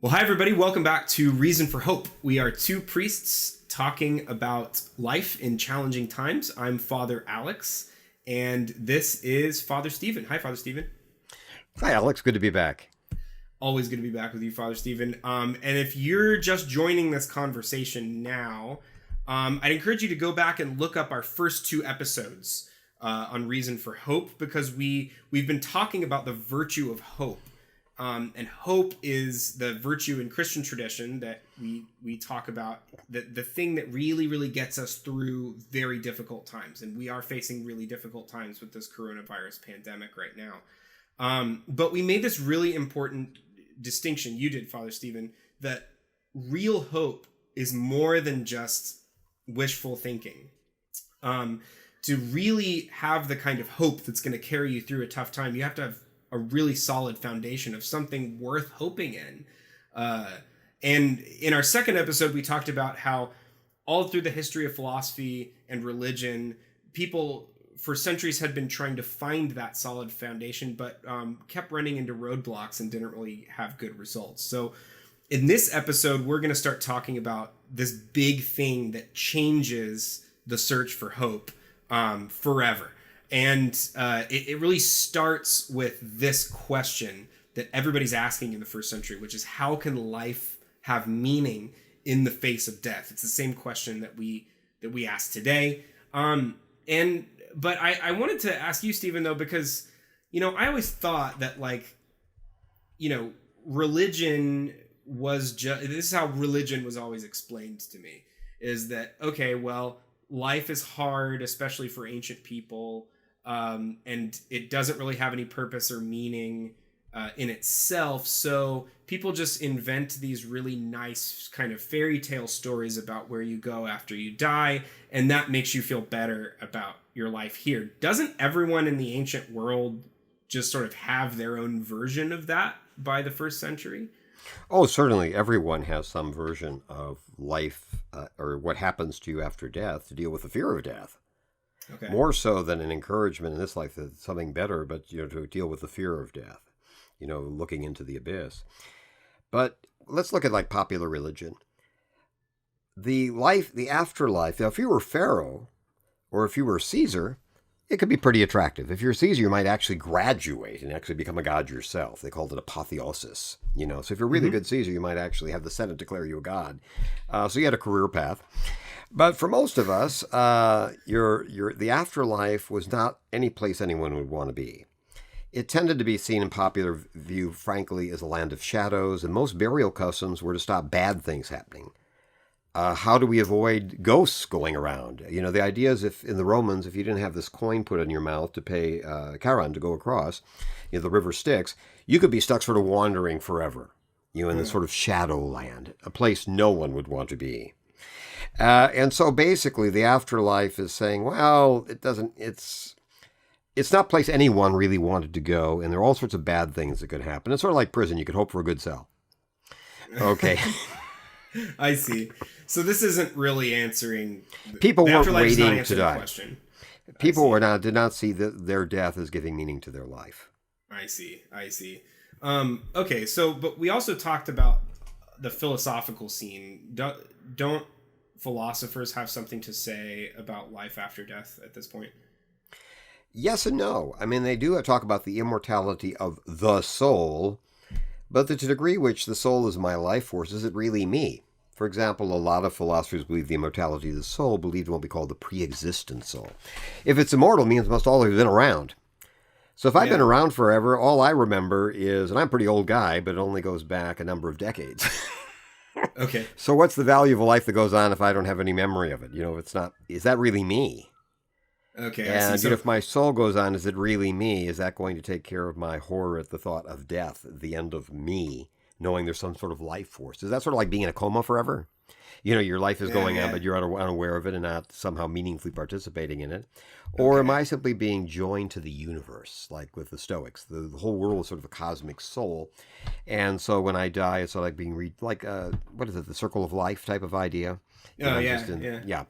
Well, hi, everybody. Welcome back to Reason for Hope. We are two priests talking about life in challenging times. I'm Father Alex, and this is Father Stephen. Hi, Father Stephen. Hi, Alex. Good to be back. Always good to be back with you, Father Stephen. And if you're just joining this conversation now, I'd encourage you to go back and look up our first two episodes on Reason for Hope, because we've been talking about the virtue of hope. And hope is the virtue in Christian tradition that we talk about, the thing that really gets us through very difficult times. And we are facing really difficult times with this coronavirus pandemic right now. But we made this really important distinction, you did, Father Stephen, that real hope is more than just wishful thinking. To really have the kind of hope that's going to carry you through a tough time, you have to have a really solid foundation of something worth hoping in. And in our second episode, we talked about how all through the history of philosophy and religion, people for centuries had been trying to find that solid foundation, but kept running into roadblocks and didn't really have good results. So in this episode, we're going to start talking about this big thing that changes the search for hope forever. And it really starts with this question that everybody's asking in the first century, which is, how can life have meaning in the face of death? It's the same question that we ask today. But I wanted to ask you, Stephen, though, because, I always thought that, religion was just, this is how religion was always explained to me, is that, okay, well, life is hard, especially for ancient people. And it doesn't really have any purpose or meaning in itself. So people just invent these really nice kind of fairy tale stories about where you go after you die, and that makes you feel better about your life here. Doesn't everyone in the ancient world just sort of have their own version of that by the first century? Oh, certainly. Everyone has some version of life or what happens to you after death to deal with the fear of death. Okay. More so than an encouragement in this life that something better, but to deal with the fear of death, looking into the abyss. But let's look at popular religion. The afterlife. Now, if you were Pharaoh or if you were Caesar, it could be pretty attractive. If you're Caesar, you might actually graduate and actually become a god yourself. They called it apotheosis. So if you're really good Caesar, you might actually have the Senate declare you a god. So you had a career path. But for most of us, the afterlife was not any place anyone would want to be. It tended to be seen in popular view, frankly, as a land of shadows, and most burial customs were to stop bad things happening. How do we avoid ghosts going around? The idea is, if in the Romans, if you didn't have this coin put in your mouth to pay Charon to go across, the river Styx, you could be stuck sort of wandering forever, in this sort of shadow land, a place no one would want to be. And so basically the afterlife is saying, well, it's not a place anyone really wanted to go, and there are all sorts of bad things that could happen. It's sort of like prison. You could hope for a good cell. Okay. I see. So this isn't really answering... People weren't waiting to die. Question. People did not see their death as giving meaning to their life. I see. Okay, but we also talked about the philosophical scene. Don't philosophers have something to say about life after death at this point? Yes and no. I mean, they do talk about the immortality of the soul, but to the degree which the soul is my life force, is it really me? For example, a lot of philosophers believe the immortality of the soul, believe in what we call the pre-existent soul. If it's immortal, it means it must all have been around. So if I've been around forever, all I remember is, and I'm a pretty old guy, but it only goes back a number of decades. Okay. So what's the value of a life that goes on if I don't have any memory of it? It's not, is that really me? Okay. And if my soul goes on, is it really me? Is that going to take care of my horror at the thought of death, the end of me, knowing there's some sort of life force? Is that sort of like being in a coma forever? Your life is going on, but you're unaware of it and not somehow meaningfully participating in it. Or am I simply being joined to the universe, like with the Stoics? The whole world is sort of a cosmic soul. And so when I die, it's sort of like being, what is it, the circle of life type of idea? Oh, yeah.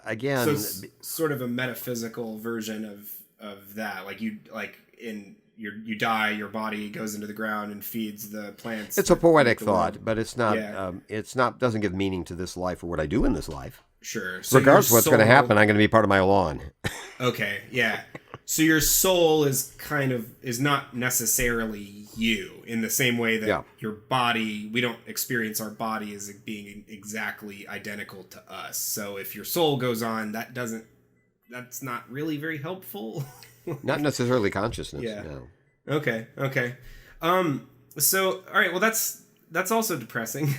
Again... So sort of a metaphysical version of that. In you die, your body goes into the ground and feeds the plants. It's a that poetic eat the world. thought, but it's not. Yeah. It's not. Doesn't give meaning to this life or what I do in this life. Sure. So Regardless of your what's going to soul- happen, I'm going to be part of my lawn. Okay, yeah. So your soul is not necessarily you in the same way that Yeah. your body, we don't experience our body as being exactly identical to us. So if your soul goes on, that's not really very helpful. Not necessarily consciousness. Yeah. No. Okay. So all right, well that's also depressing.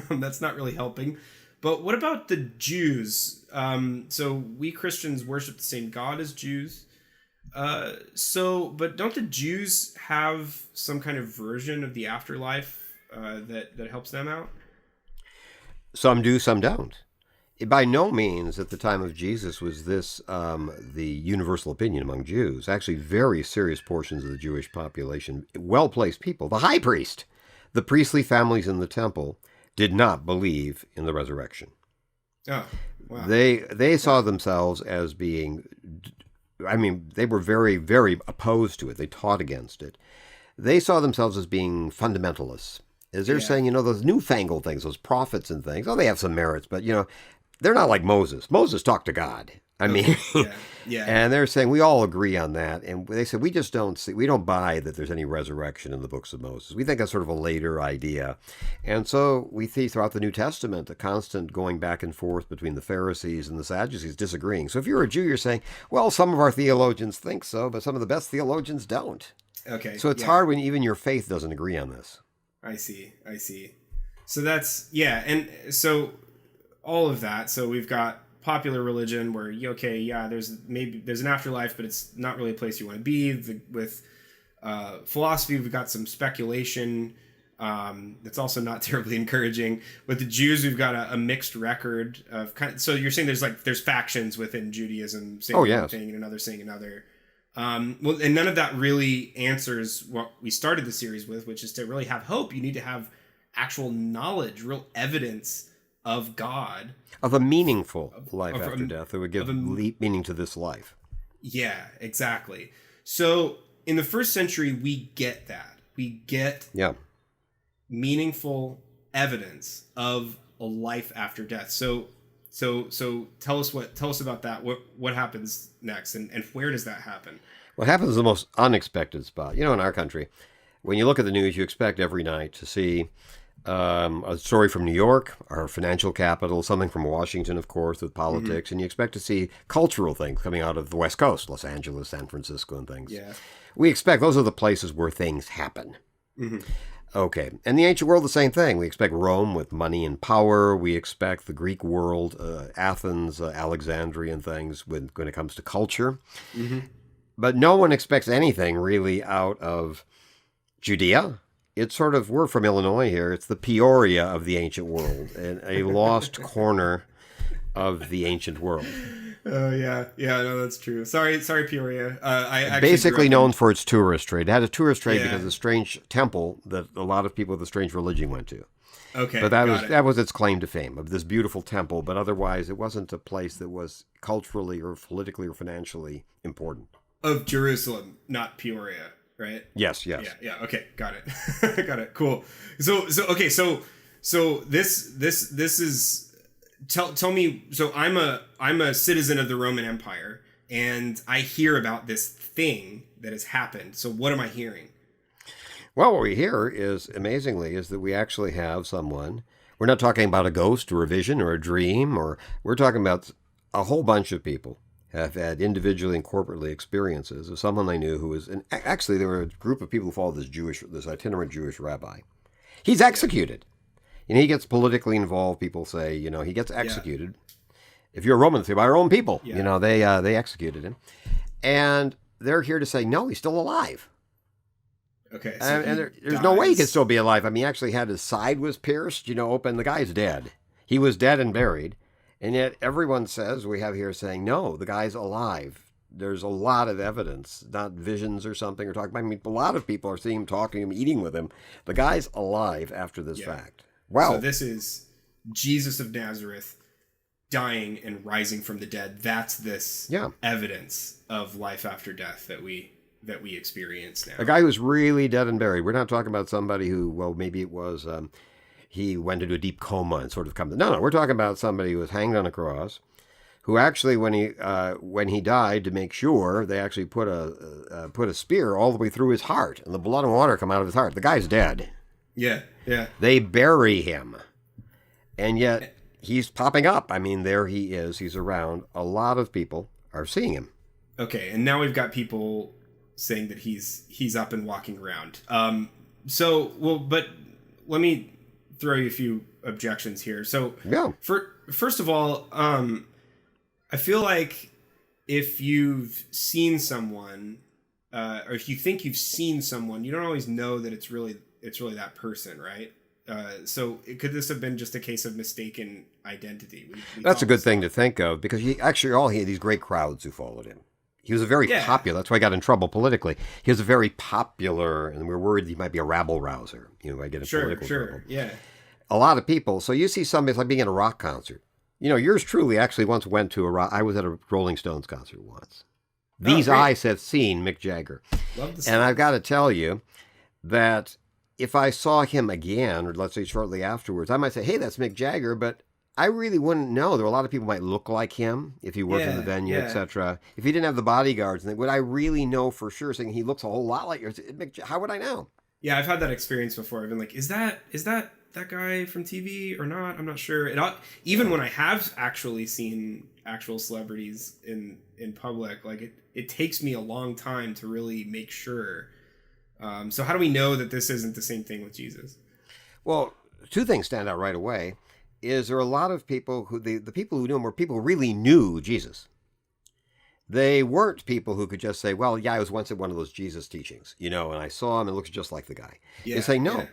That's not really helping. But what about the Jews? So we Christians worship the same God as Jews. But don't the Jews have some kind of version of the afterlife that helps them out? Some do, some don't. By no means at the time of Jesus was this the universal opinion among Jews. Actually, very serious portions of the Jewish population, well-placed people, the high priest, the priestly families in the temple, did not believe in the resurrection. Oh, wow. They saw themselves as being, I mean, they were very, very opposed to it. They taught against it. They saw themselves as being fundamentalists. As they're saying, those newfangled things, those prophets and things, they have some merits, but, they're not like Moses. Moses talked to God. I mean, yeah. And they're saying we all agree on that. And they said we don't buy that there's any resurrection in the books of Moses. We think that's sort of a later idea. And so we see throughout the New Testament a constant going back and forth between the Pharisees and the Sadducees disagreeing. So if you're a Jew, you're saying, well, some of our theologians think so, but some of the best theologians don't. Okay. So it's hard when even your faith doesn't agree on this. I see. So that's, and so all of that. So we've got popular religion where, there's an afterlife, but it's not really a place you want to be. With philosophy, we've got some speculation that's also not terribly encouraging. With the Jews, we've got a mixed record of so you're saying there's factions within Judaism saying one thing and another saying another. And none of that really answers what we started the series with, which is to really have hope. You need to have actual knowledge, real evidence of God. Of a meaningful life after death that would give meaning to this life. Yeah, exactly. So in the first century, we get that. We get meaningful evidence of a life after death. So tell us about that. What happens next, and where does that happen? What happens is the most unexpected spot. In our country, when you look at the news, you expect every night to see a story from New York, our financial capital, something from Washington, of course, with politics, and you expect to see cultural things coming out of the West Coast, Los Angeles, San Francisco, and things. Yeah. We expect those are the places where things happen. Mm-hmm. Okay. And the ancient world, the same thing. We expect Rome with money and power. We expect the Greek world, Athens, Alexandria, and things when it comes to culture. Mm-hmm. But no one expects anything really out of Judea. It's sort of, we're from Illinois here. It's the Peoria of the ancient world, and a lost corner of the ancient world. Oh, yeah, no, that's true. Sorry, Peoria. I basically known for its tourist trade. It had a tourist trade because of the strange temple that a lot of people with a strange religion went to. Okay, but that was its claim to fame, of this beautiful temple. But otherwise, it wasn't a place that was culturally or politically or financially important. Of Jerusalem, not Peoria, right? Yes. Yeah. Okay, got it. Got it. Cool. So this is. Tell me. So I'm a citizen of the Roman Empire, and I hear about this thing that has happened. So what am I hearing? Well, what we hear is, amazingly, is that we actually have someone. We're not talking about a ghost or a vision or a dream, we're talking about a whole bunch of people have had individually and corporately experiences of someone they knew who was, and actually there were a group of people who followed this itinerant Jewish rabbi. He's executed. He gets politically involved. People say, he gets executed. Yeah. If you're a Roman, say by our own people. Yeah. They executed him, and they're here to say, no, he's still alive. Okay, so and there's no way he could still be alive. I mean, he actually had his side was pierced, open. The guy's dead. He was dead and buried, and yet everyone says we have here saying, no, the guy's alive. There's a lot of evidence, not visions or something or talking. I mean, a lot of people are seeing him, talking to him, eating with him. The guy's alive after this fact. Wow. So this is Jesus of Nazareth dying and rising from the dead. That's this evidence of life after death that we that we experience now. A guy who's really dead and buried. We're not talking about somebody who, well, maybe it was he went into a deep coma and sort of come. No, we're talking about somebody who was hanged on a cross, who actually, when he died, to make sure, they actually put a spear all the way through his heart, and the blood and water come out of his heart. The guy's dead. Yeah. They bury him, and yet he's popping up. I mean, there he is. He's around. A lot of people are seeing him. Okay, and now we've got people saying that he's up and walking around. But let me throw you a few objections here. So, yeah. First of all, I feel like if you've seen someone, or if you think you've seen someone, you don't always know that it's really that person, right? So could this have been just a case of mistaken identity? That's a good thing to think of, because he had these great crowds who followed him. He was a very popular. That's why he got in trouble politically. He was a very popular, and we're worried he might be a rabble rouser. I get in political trouble. Yeah. A lot of people. So you see somebody, it's like being at a rock concert. Yours truly actually once went to I was at a Rolling Stones concert once. These eyes have seen Mick Jagger. Love to see and I've got to tell you that if I saw him again, or let's say shortly afterwards, I might say, hey, that's Mick Jagger, but I really wouldn't know. There are a lot of people might look like him if he worked in the venue, etc. If he didn't have the bodyguards, would I really know for sure, saying he looks a whole lot like yours? How would I know? Yeah, I've had that experience before. I've been like, is that guy from TV or not? I'm not sure. Even when I have actually seen actual celebrities in public, like it takes me a long time to really make sure. So how do we know that this isn't the same thing with Jesus? Well, two things stand out right away. Is there are a lot of people who, the people who knew him were people who really knew Jesus. They weren't people who could just say, well, yeah, I was once at one of those Jesus teachings, and I saw him and it looks just like the guy. Yeah, they say, no. Yeah.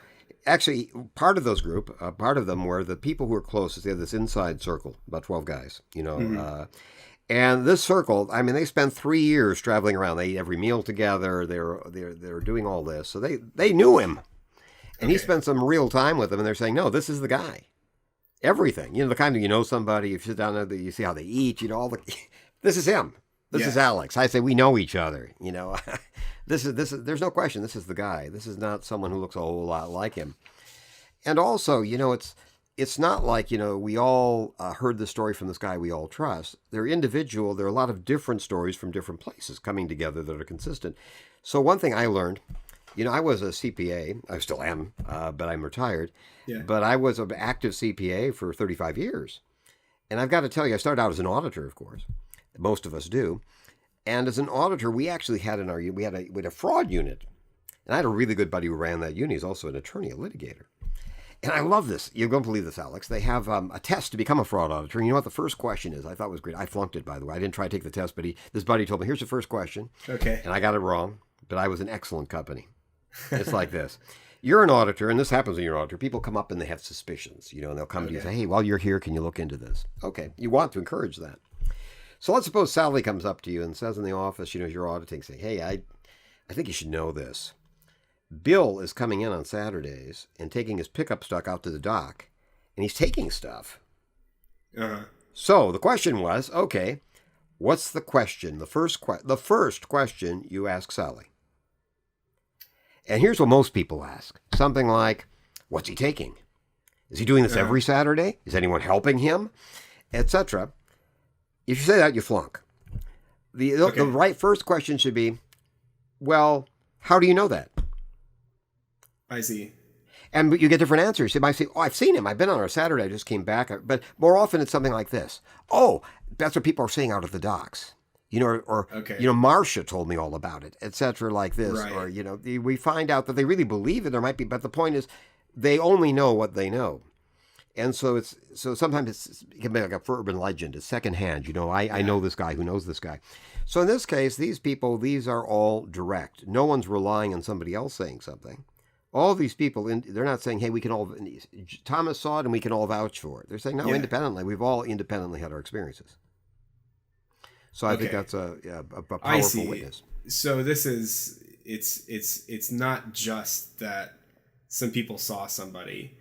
Actually, part of those group, part of them were the people who were closest. They had this inside circle, about 12 guys, and this circle, I mean, they spent 3 years traveling around. They ate every meal together. They were doing all this. So they knew him. And he spent some real time with them, and they're saying, no, this is the guy. Everything. The kind of, somebody, you sit down there, you see how they eat, this is him. This is Alex. I say, we know each other, This is, there's no question, this is the guy. This is not someone who looks a whole lot like him. And also, it's not like, we all heard the story from this guy we all trust. They're individual. There are a lot of different stories from different places coming together that are consistent. So one thing I learned, I was a CPA. I still am, but I'm retired. Yeah. But I was an active CPA for 35 years. And I've got to tell you, I started out as an auditor, of course. Most of us do. And as an auditor, we actually had we had a fraud unit. And I had a really good buddy who ran that unit. He's also an attorney, a litigator. And I love this. You're going to believe this, Alex. They have a test to become a fraud auditor. And you know what the first question is? I thought it was great. I flunked it, by the way. I didn't try to take the test, but this buddy told me, here's the first question. Okay. And I got it wrong, but I was an excellent company. It's like this. You're an auditor, and this happens when you're an auditor. People come up and they have suspicions, and they'll come to you and say, hey, while you're here, can you look into this? Okay. You want to encourage that. So let's suppose Sally comes up to you and says in the office, you're auditing, saying, hey, I think you should know this. Bill is coming in on Saturdays and taking his pickup truck out to the dock, and he's taking stuff. Uh-huh. So the question was, okay, what's the question? The first question you ask Sally. And here's what most people ask. Something like, what's he taking? Is he doing this every Saturday? Is anyone helping him? Etc. If you say that, you flunk. The right first question should be, well, how do you know that? I see. And you get different answers. You might say, oh, I've seen him. I've been on a Saturday. I just came back. But more often it's something like this. Oh, that's what people are saying out at the docks. Marcia told me all about it, etc. like this. Right. Or, we find out that they really believe it. There might be, but the point is they only know what they know. And so sometimes it can be like a urban legend. It's secondhand. I know this guy who knows this guy. So in this case, these are all direct. No one's relying on somebody else saying something. All these people, they're not saying, hey, we can all, Thomas saw it and we can all vouch for it. They're saying, no, independently. We've all independently had our experiences. So I think that's a powerful witness. So this is, it's not just that some people saw somebody.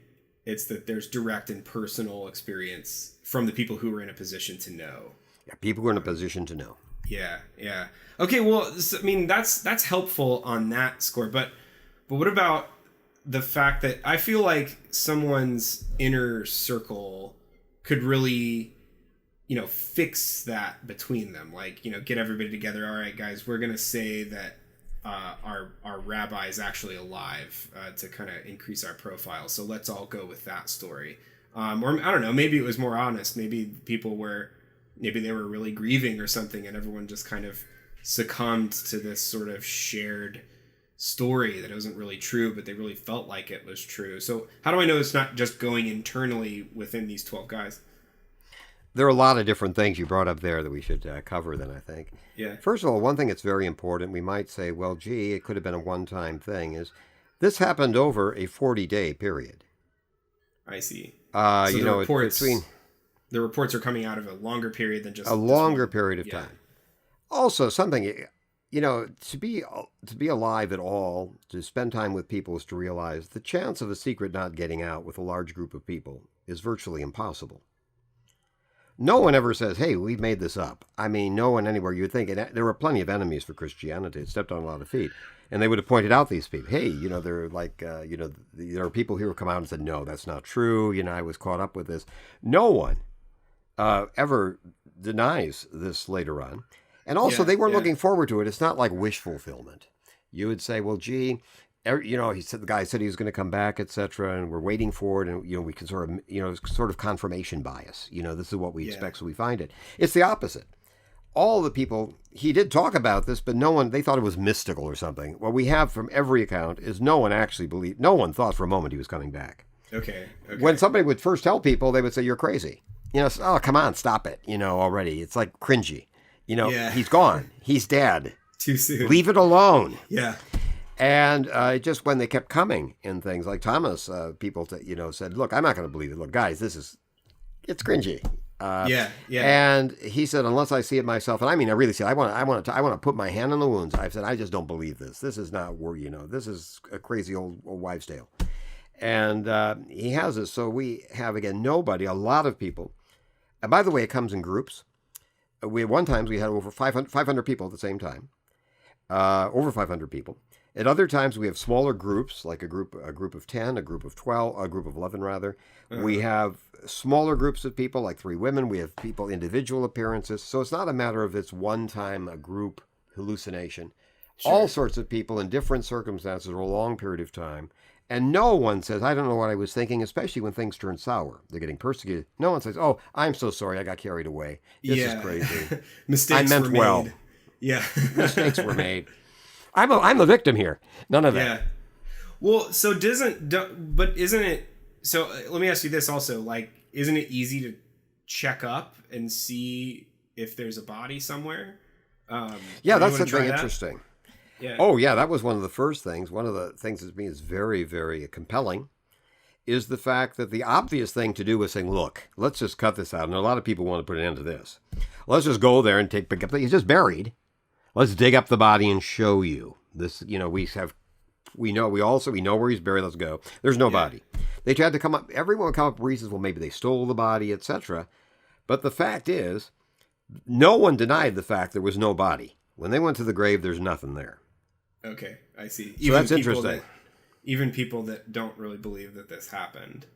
It's that there's direct and personal experience from the people who are in a position to know. Yeah, people who are in a position to know. Yeah, yeah. Okay, well, I mean that's helpful on that score, but what about the fact that I feel like someone's inner circle could really, fix that between them. Like, get everybody together. All right, guys, we're gonna say that our rabbi is actually alive to kind of increase our profile. So let's all go with that story. Or I don't know, maybe it was more honest. Maybe they were really grieving or something, and everyone just kind of succumbed to this sort of shared story that wasn't really true, but they really felt like it was true. So how do I know it's not just going internally within these 12 guys? There are a lot of different things you brought up there that we should cover then, I think. Yeah. First of all, one thing that's very important, we might say, well, gee, it could have been a one-time thing, is this happened over a 40-day period. I see. So the reports are coming out of a longer period than just a longer period of time. Also, something, to be alive at all, to spend time with people, is to realize the chance of a secret not getting out with a large group of people is virtually impossible. No one ever says, hey, we've made this up. I mean, no one anywhere. You'd think, and there were plenty of enemies for Christianity. It stepped on a lot of feet. And they would have pointed out these people. Hey, they're like, there are people here who come out and said, no, that's not true. I was caught up with this. No one ever denies this later on. And also, they weren't looking forward to it. It's not like wish fulfillment. You would say, well, gee, the guy said he was going to come back, etc., and we're waiting for it, and we can sort of confirmation bias. This is what we expect, so we find it. It's the opposite. All the people, he did talk about this, but they thought it was mystical or something. What we have from every account is no one thought for a moment he was coming back. Okay. When somebody would first tell people, they would say, you're crazy. Oh, come on, stop it, already. It's like cringy. He's gone. He's dead. Too soon. Leave it alone. Yeah. And just when they kept coming in things like Thomas, people said, look, I'm not going to believe it. Look, guys, it's cringy. Yeah. And he said, unless I see it myself, and I mean, I really see it. I want to put my hand on the wounds. I've said, I just don't believe this. This is not where, this is a crazy old wives' tale. And he has this. So we have, again, a lot of people. And by the way, it comes in groups. One time we had over 500 people at the same time, over 500 people. At other times we have smaller groups, like a group of 10, a group of 12, a group of 11 rather. Uh-huh. We have smaller groups of people, like 3 women. We have people, individual appearances. So it's not a matter of it's one time a group hallucination. Sure. All sorts of people in different circumstances over a long period of time. And no one says, I don't know what I was thinking, especially when things turn sour. They're getting persecuted. No one says, oh, I'm so sorry, I got carried away. This is crazy. Mistakes I meant were made. Well. Yeah. Mistakes were made. I'm the victim here. None of that. Yeah. Well, so isn't it, so let me ask you this also, like, isn't it easy to check up and see if there's a body somewhere? That's something interesting. Yeah. Oh, yeah, that was one of the first things. One of the things that to me is very, very compelling is the fact that the obvious thing to do was saying, look, let's just cut this out. And a lot of people want to put an end to this. Let's just go there and pick up. He's just buried. Let's dig up the body and show you. This, we know where he's buried. Let's go. There's no body. They tried to come up. Everyone would come up with reasons. Well, maybe they stole the body, etc. But the fact is, no one denied the fact there was no body. When they went to the grave, there's nothing there. Okay, I see. So that's interesting. Even people that don't really believe that this happened.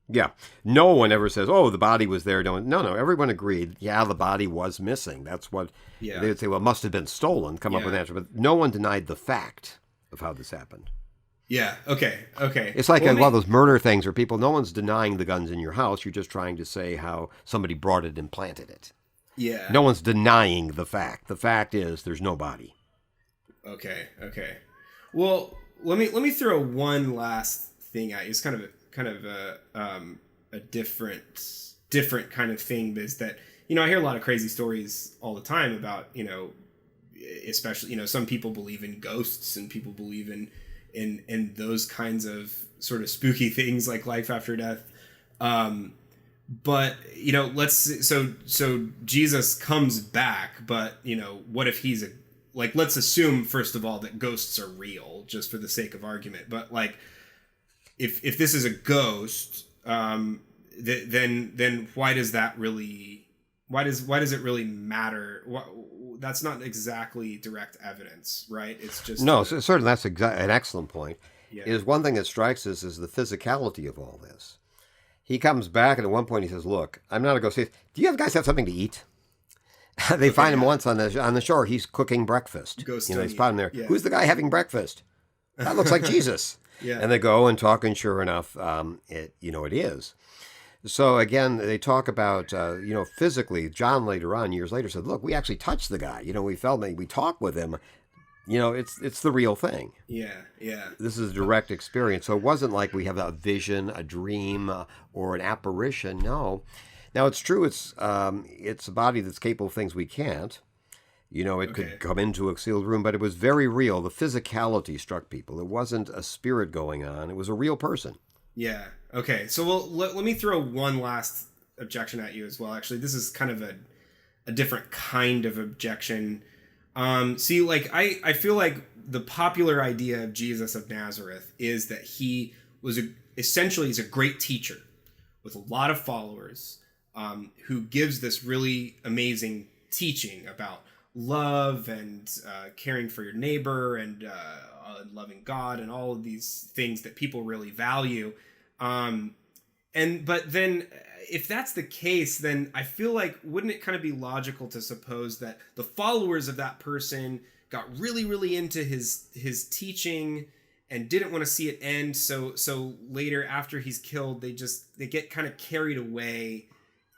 Yeah. No one ever says, oh, the body was there. No, everyone agreed, yeah, the body was missing. That's what they would say, well, it must have been stolen, come up with an answer. But no one denied the fact of how this happened. Yeah, okay. It's like one of those murder things where no one's denying the guns in your house. You're just trying to say how somebody brought it and planted it. Yeah. No one's denying the fact. The fact is there's no body. Okay. Well, let me throw one last thing at you. It's kind of a different kind of thing, is that I hear a lot of crazy stories all the time about especially some people believe in ghosts and people believe in those kinds of sort of spooky things like life after death. But so Jesus comes back, but what if he's let's assume first of all that ghosts are real, just for the sake of argument. But like, if this is a ghost, then why does that really why does it really matter? That's not exactly direct evidence, right? It's just No, certainly that's an excellent point. yeah. Is one thing that strikes us is the physicality of all this. He comes back, and at one point he says, "Look, I'm not a ghost. Do you guys have something to eat?" They find him once on the shore. He's cooking breakfast. Ghost They spot him there. yeah. Who's the guy having breakfast? That looks like Jesus. Yeah. And they go and talk, and sure enough, it is. So again, they talk about physically. John later on, years later, said, "Look, we actually touched the guy. We felt him. We talked with him. It's the real thing. Yeah, yeah. This is a direct experience. So it wasn't like we have a vision, a dream, or an apparition. No. Now it's true. It's a body that's capable of things we can't. It could come into a sealed room, but it was very real. The physicality struck people. It wasn't a spirit going on. It was a real person. Yeah. Okay. So let me throw one last objection at you as well. Actually, this is kind of a different kind of objection. See, like I feel like the popular idea of Jesus of Nazareth is that he was essentially he's a great teacher with a lot of followers, who gives this really amazing teaching about love and caring for your neighbor and loving God and all of these things that people really value. But then if that's the case, then I feel like wouldn't it kind of be logical to suppose that the followers of that person got really, really into his teaching and didn't want to see it end. So later after he's killed, they get kind of carried away,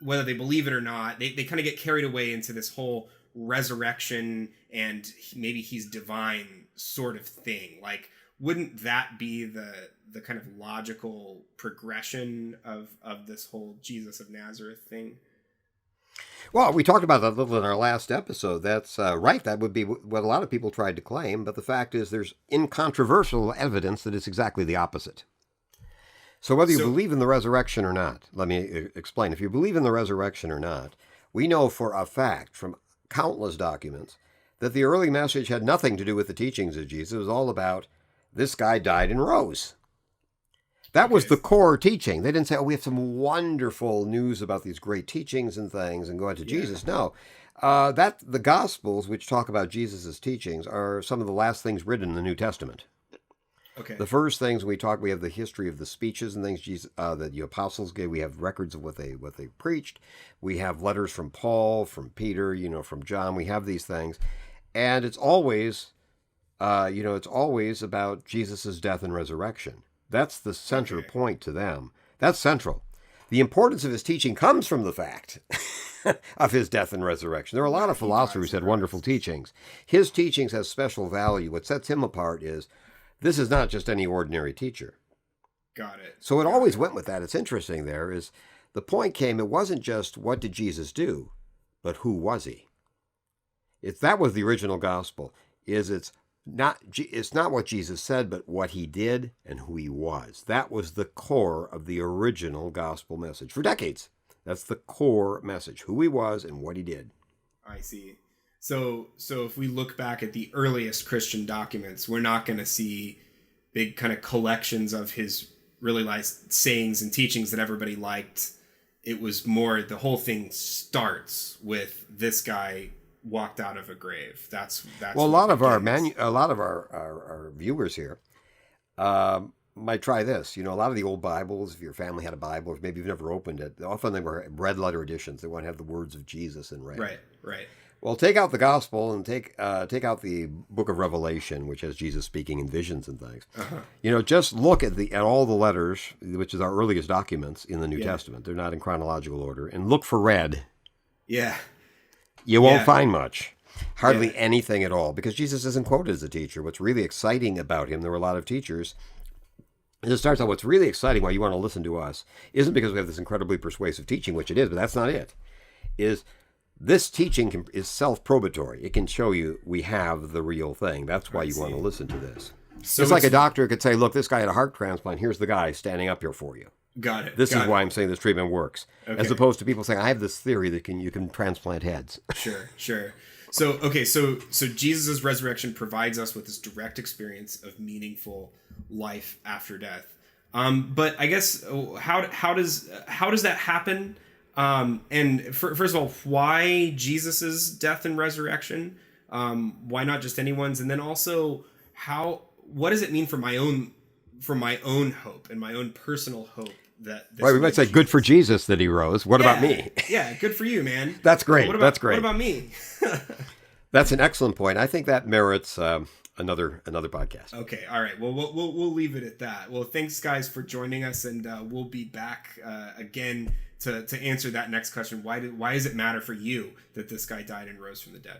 whether they believe it or not. They kind of get carried away into this whole resurrection and maybe he's divine sort of thing. Like, wouldn't that be the kind of logical progression of this whole Jesus of Nazareth thing? Well, we talked about that a little in our last episode. That's right. That would be what a lot of people tried to claim. But the fact is there's incontrovertible evidence that it's exactly the opposite. So whether you believe in the resurrection or not, let me explain. If you believe in the resurrection or not, we know for a fact from countless documents that the early message had nothing to do with the teachings of Jesus. It was all about this guy died and rose. That was the core teaching. They didn't say, we have some wonderful news about these great teachings and things and go on to Jesus. No. The Gospels, which talk about Jesus' teachings, are some of the last things written in the New Testament. Okay. The first things we have the history of the speeches and things Jesus, that the apostles gave. We have records of what they preached. We have letters from Paul, from Peter, from John. We have these things. And it's always, about Jesus' death and resurrection. That's the center point to them. That's central. The importance of his teaching comes from the fact of his death and resurrection. There are a lot of philosophers who had wonderful teachings. His teachings have special value. What sets him apart is this is not just any ordinary teacher. Got it. So it always went with that. It's interesting there is the point came, it wasn't just what did Jesus do, but who was he? That was the original gospel. It's not what Jesus said, but what he did and who he was. That was the core of the original gospel message for decades. That's the core message, who he was and what he did. I see. So if we look back at the earliest Christian documents, we're not going to see big kind of collections of his really nice sayings and teachings that everybody liked. It was more, the whole thing starts with this guy walked out of a grave. That's well, a lot of our viewers here might try this. A lot of the old Bibles, if your family had a Bible, or maybe you've never opened it, often they were red letter editions. They want to have the words of Jesus in red. Right. Well, take out the gospel and take out the book of Revelation, which has Jesus speaking in visions and things. Uh-huh. Just look at all the letters, which is our earliest documents in the New Testament. They're not in chronological order, and look for red. Yeah. You won't find much, hardly anything at all, because Jesus isn't quoted as a teacher. What's really exciting about him, there were a lot of teachers. It starts out, what's really exciting, why you want to listen to us, isn't because we have this incredibly persuasive teaching, which it is, but that's not it, is this teaching is self-probatory. It can show you we have the real thing. That's why you want to listen to this. So it's like a doctor could say, look, this guy had a heart transplant. Here's the guy standing up here for you. Got it. This is why I'm saying this treatment works. Okay. As opposed to people saying, I have this theory that you can transplant heads. Sure. So Jesus' resurrection provides us with this direct experience of meaningful life after death. But I guess how does that happen? And first of all, why Jesus's death and resurrection? Why not just anyone's? And then also, what does it mean for my own hope and my own personal hope that this Right, we might say, good for Jesus that he rose. What about me? Yeah, good for you, man. That's great. That's What great. about me? That's an excellent point. I think that merits another podcast. Okay, all right. Well, we'll leave it at that. Well, thanks guys for joining us, and we'll be back again to answer that next question. Why does it matter for you that this guy died and rose from the dead?